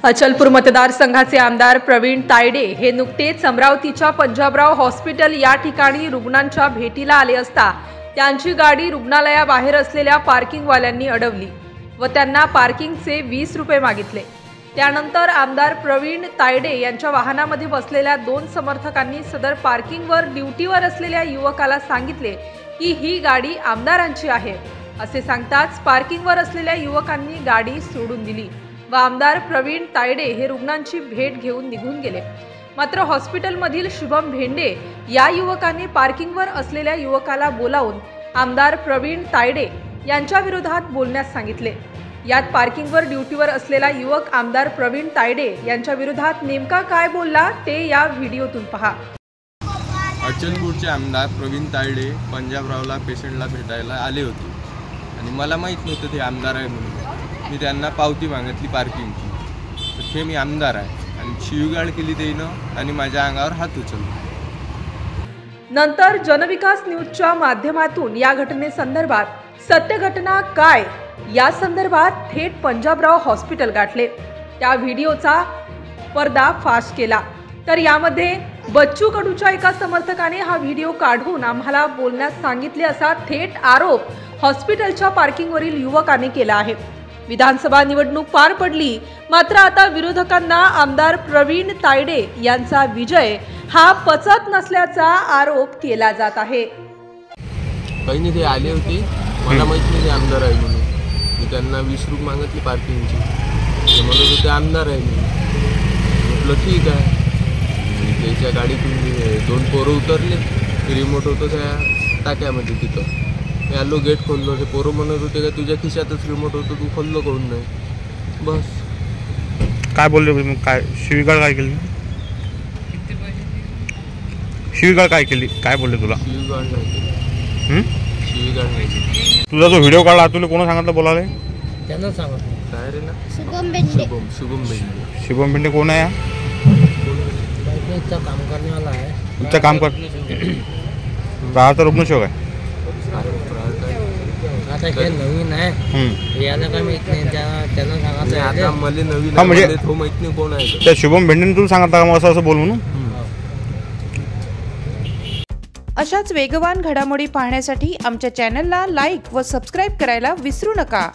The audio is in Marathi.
अचलपूर मतदारसंघाचे आमदार प्रवीण तायडे हे नुकतेच अमरावतीच्या पंजाबराव हॉस्पिटल या ठिकाणी रुग्णांच्या भेटीला आले असता त्यांची गाडी रुग्णालयाबाहेर असलेल्या पार्किंगवाल्यांनी अडवली व त्यांना पार्किंगचे 20 रुपये मागितले। त्यानंतर आमदार प्रवीण तायडे यांच्या वाहनामध्ये बसलेल्या 2 समर्थकांनी सदर पार्किंगवर ड्युटीवर असलेल्या युवकाला सांगितले की ही गाडी आमदारांची आहे असे सांगताच पार्किंगवर असलेल्या युवकांनी गाडी सोडून दिली व आमदार प्रवीण तायडे हे रुग्णांची भेट घेऊन निघून गेले। मात्र हॉस्पिटलमधील शुभम भेंडे या युवकाने पार्किंगवर असलेल्या युवकाला बोलावून आमदार प्रवीण तायडे यांच्या विरोधात बोलण्यास सांगितले। यात पार्किंगवर ड्युटीवर असलेला युवक आमदार प्रवीण तायडे यांच्या विरोधात नेमका काय बोलला ते या व्हिडिओतून पहा। अचलपूरचे आमदार प्रवीण तायडे पंजाबरावला पेशंटला भेटायला आले होते आणि मला माहीत नव्हतं ते आमदार आहे म्हणून। मी त्यांना पावती मागितली पार्किंगची, तर ते मी आमदार आहे आणि शिवीगाळ केली त्यानं आणि माझ्या अंगावर हात उचलला। नंतर जनविकास न्यूजच्या माध्यमातून या घटनेसंदर्भात सत्य घटना काय या संदर्भात थेट पंजाबराव हॉस्पिटल गाठले। त्या व्हिडिओचा पर्दा फाश केला तर यामध्ये बच्चू कडूच्या एका समर्थकाने हा व्हिडिओ काढून आम्हाला बोलण्यास सांगितले असा थेट आरोप हॉस्पिटलच्या पार्किंगवरील युवकाने केला आहे। विधानसभा निवडणूक पार पडली, मात्र आता विरोधकांना आमदार प्रवीण तायडे यांचा विजय हा पचत नसल्याचा आरोप केला जात आहे। काही नाही, ते आले होते, मला माहित नाही ते आमदार आहे म्हणून। मी त्यांना 20 रुपये मागितली पार्किंगची, ते म्हणत होते आमदार आहे म्हणून। म्हटलं ठीक आहे। त्याच्या गाडीतून 2 पोरं उतरले, रिमोट होतं त्या टाक्यामध्ये तिथं। मी आलो, गेट खोललो, ते पोरं म्हणत होते का तुझ्या खिशातच रिमोट होतं, तू खोललो काहून नाही? बस। काय बोलले मग? काय शिवीगाळ काय केली? शिवीगाळ काय केली? काय बोलले तुला? शिवीगाळ नाही केली। शिवीगाळ नाही केली। तुझा जो व्हिडिओ काढला तुला कोण सांगितलं बोलाले? त्यांना सांगितलं। काय रे ना? शुभम भेंडे। शुभम भेंडे। शुभम भेंडे कोण आहे? काम करने वाला है। तुमचं काम कर राहता रुग्णसेवक आहे। आता हे नवीन आहे, याला काय माहित नाही, त्यांना सांगितलं आता मला नवीन हा, म्हणजे तो माहित नाही कोण आहे। त्या शुभम भेंडेने तुला सांगितलं का असं असं बोल म्हणून? अशाच वेगवान घडामोडी पाहण्यासाठी आमच्या चॅनलला लाईक व सबस्क्राईब करायला विसरू नका।